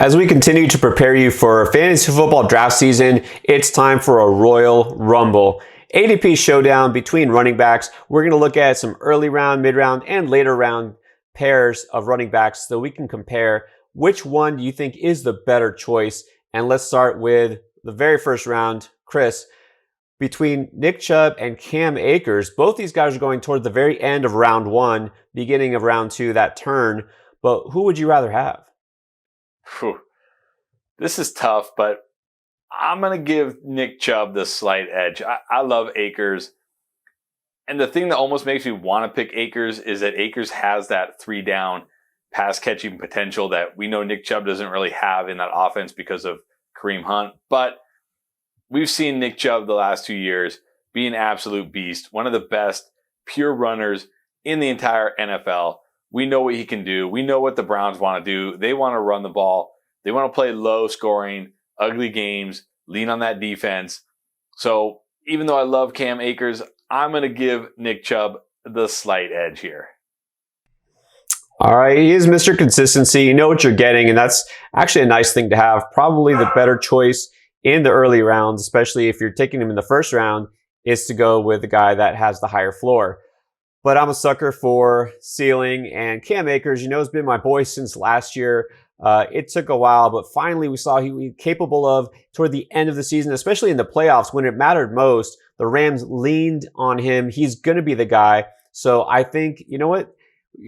As we continue to prepare you for fantasy football draft season, it's time for a Royal Rumble. ADP showdown between running backs. We're going to look at some early round, mid round, and later round pairs of running backs so we can compare which one do you think is the better choice. And let's start with the very first round. Chris, between Nick Chubb and Cam Akers, both these guys are going toward the very end of round one, beginning of round two, that turn. But who would you rather have? Whew. This is tough, but I'm going to give Nick Chubb the slight edge. I love Akers. And the thing that almost makes me want to pick Akers is that Akers has that 3-down pass catching potential that we know Nick Chubb doesn't really have in that offense because of Kareem Hunt. But we've seen Nick Chubb the last 2 years be an absolute beast, one of the best pure runners in the entire NFL. We know what he can do. We know what the Browns want to do. They want to run the ball. They want to play low scoring, ugly games, lean on that defense. So even though I love Cam Akers, I'm going to give Nick Chubb the slight edge here. All right, he is Mr. Consistency. You know what you're getting, and that's actually a nice thing to have. Probably the better choice in the early rounds, especially if you're taking him in the first round, is to go with the guy that has the higher floor. But I'm a sucker for ceiling, and Cam Akers, has been my boy since last year. It took a while, but finally we saw he was capable of toward the end of the season, especially in the playoffs when it mattered most. The Rams leaned on him. He's going to be the guy. So I think, you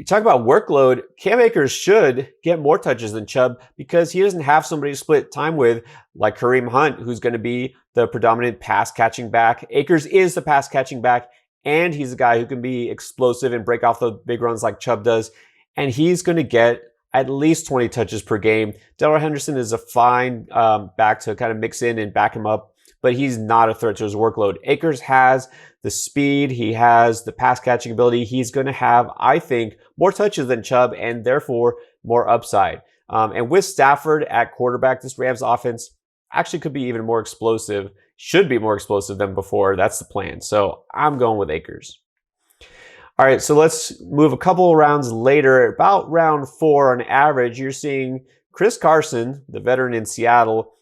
talk about workload, Cam Akers should get more touches than Chubb because he doesn't have somebody to split time with like Kareem Hunt, who's going to be the predominant pass-catching back. Akers is the pass-catching back, and he's a guy who can be explosive and break off the big runs like Chubb does. And he's going to get at least 20 touches per game. Darrell Henderson is a fine back to kind of mix in and back him up, but he's not a threat to his workload. Akers has the speed. He has the pass catching ability. He's going to have, I think, more touches than Chubb and therefore more upside. And with Stafford at quarterback, this Rams offense actually could be even more explosive, should be more explosive than before. That's the plan. So I'm going with Akers. All right, so let's move a couple of rounds later. About round 4 on average, you're seeing Chris Carson, the veteran in Seattle,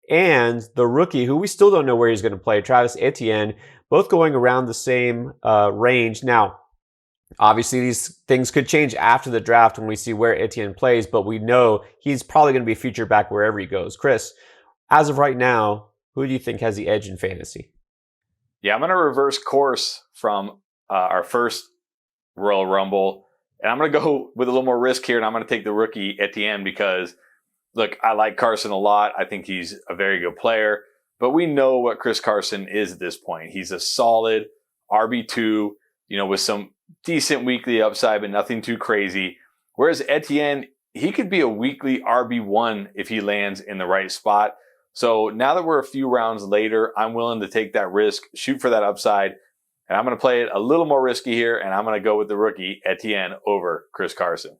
and the rookie, who we still don't know where he's going to play, Travis Etienne, both going around the same range. Now, obviously, these things could change after the draft when we see where Etienne plays, but we know he's probably going to be a feature back wherever he goes. Chris, as of right now, who do you think has the edge in fantasy? Yeah, I'm going to reverse course from our first Royal Rumble, and I'm going to go with a little more risk here, and I'm going to take the rookie Etienne because, look, I like Carson a lot. I think he's a very good player, but we know what Chris Carson is at this point. He's a solid RB2, with some decent weekly upside, but nothing too crazy. Whereas Etienne, he could be a weekly RB1 if he lands in the right spot. So now that we're a few rounds later, I'm willing to take that risk, shoot for that upside, and I'm going to play it a little more risky here, and I'm going to go with the rookie Etienne over Chris Carson.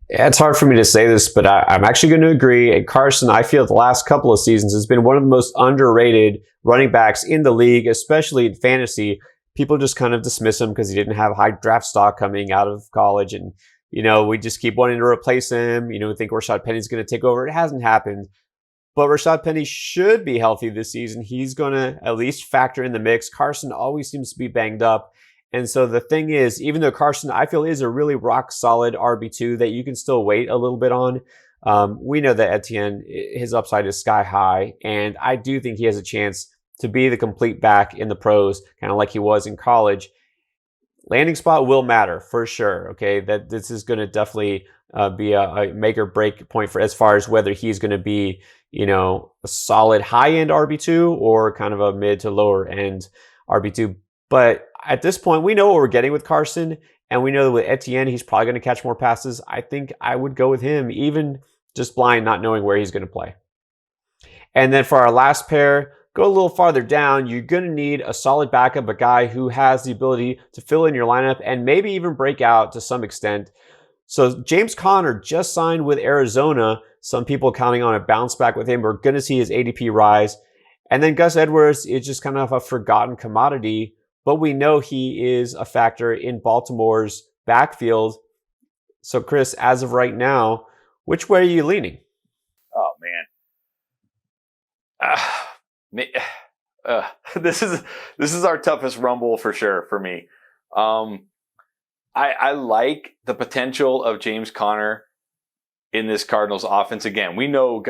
Yeah, it's hard for me to say this, but I'm actually going to agree. And Carson, I feel the last couple of seasons has been one of the most underrated running backs in the league, especially in fantasy. People just kind of dismiss him because he didn't have high draft stock coming out of college. And, we just keep wanting to replace him. We think Rashad Penny's going to take over. It hasn't happened. But Rashad Penny should be healthy this season. He's going to at least factor in the mix. Carson always seems to be banged up. And so the thing is, even though Carson, I feel, is a really rock solid RB2 that you can still wait a little bit on, we know that Etienne, his upside is sky high. And I do think he has a chance to be the complete back in the pros, kind of like he was in college. Landing spot will matter for sure. Okay, that this is going to definitely be a make or break point for as far as whether he's going to be, a solid high end RB2 or kind of a mid to lower end RB2. But at this point, we know what we're getting with Carson, and we know that with Etienne, he's probably going to catch more passes. I think I would go with him, even just blind, not knowing where he's going to play. And then for our last pair, go a little farther down. You're going to need a solid backup, a guy who has the ability to fill in your lineup and maybe even break out to some extent. So James Conner just signed with Arizona. Some people counting on a bounce back with him. We're going to see his ADP rise. And then Gus Edwards is just kind of a forgotten commodity, but we know he is a factor in Baltimore's backfield. So Chris, as of right now, Which way are you leaning? Oh man, this is our toughest rumble for sure for me. I like the potential of James Conner in this Cardinals offense. Again, we know what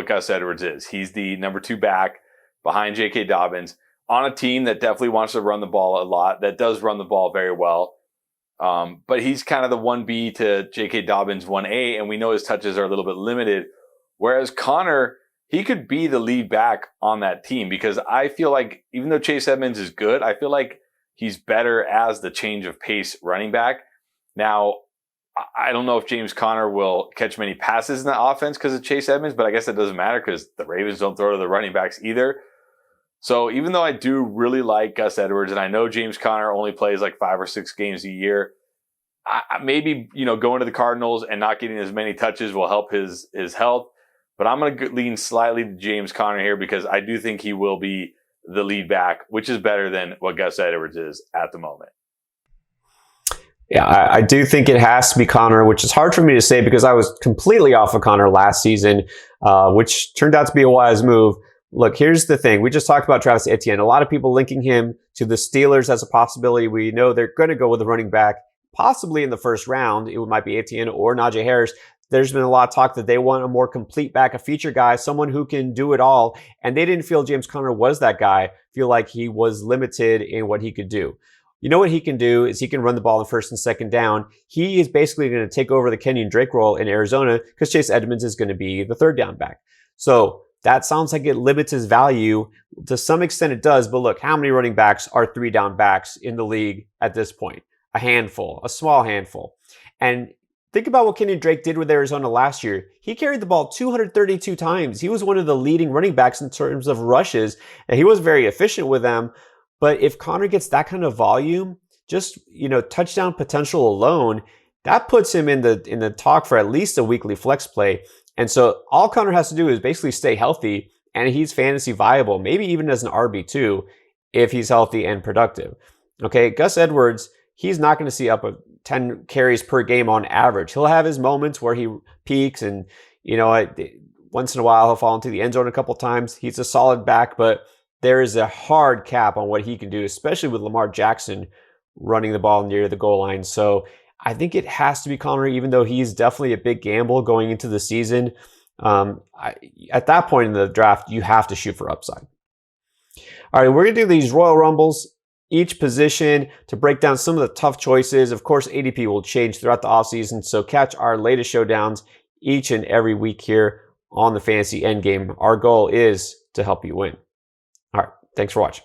Gus Edwards is. He's the number 2 back behind J.K. Dobbins on a team that definitely wants to run the ball a lot, that does run the ball very well. But he's kind of the 1B to J.K. Dobbins 1A, and we know his touches are a little bit limited. Whereas Conner, he could be the lead back on that team, because I feel like even though Chase Edmonds is good, I feel like he's better as the change of pace running back. Now, I don't know if James Conner will catch many passes in the offense because of Chase Edmonds, but I guess it doesn't matter because the Ravens don't throw to the running backs either. So even though I do really like Gus Edwards, and I know James Conner only plays like 5 or 6 games a year, maybe, going to the Cardinals and not getting as many touches will help his health. But I'm going to lean slightly to James Conner here because I do think he will be the lead back, which is better than what Gus Edwards is at the moment. Yeah, I do think it has to be Conner, which is hard for me to say because I was completely off of Conner last season, which turned out to be a wise move. Look, here's the thing. We just talked about Travis Etienne. A lot of people linking him to the Steelers as a possibility. We know they're going to go with a running back, possibly in the first round. It might be Etienne or Najee Harris. There's been a lot of talk that they want a more complete back, a feature guy, someone who can do it all. And they didn't feel James Conner was that guy, feel like he was limited in what he could do. You know what he can do is he can run the ball in first and second down. He is basically going to take over the Kenyon Drake role in Arizona because Chase Edmonds is going to be the third down back. So that sounds like it limits his value. To some extent it does, but look, how many running backs are 3 down backs in the league at this point? A handful, a small handful. And think about what Kenyon Drake did with Arizona last year. He carried the ball 232 times. He was one of the leading running backs in terms of rushes, and he was very efficient with them. But if Conner gets that kind of volume, just, touchdown potential alone, that puts him in the talk for at least a weekly flex play. And so all Conner has to do is basically stay healthy, and he's fantasy viable, maybe even as an RB2 if he's healthy and productive. Okay, Gus Edwards, he's not going to see up 10 carries per game on average. He'll have his moments where he peaks and, once in a while he'll fall into the end zone a couple times. He's a solid back, but there is a hard cap on what he can do, especially with Lamar Jackson running the ball near the goal line. So I think it has to be Conner, even though he's definitely a big gamble going into the season. At that point in the draft, you have to shoot for upside. All right, we're going to do these Royal Rumbles, each position, to break down some of the tough choices. Of course, ADP will change throughout the offseason, so catch our latest showdowns each and every week here on the Fantasy Endgame. Our goal is to help you win. All right, thanks for watching.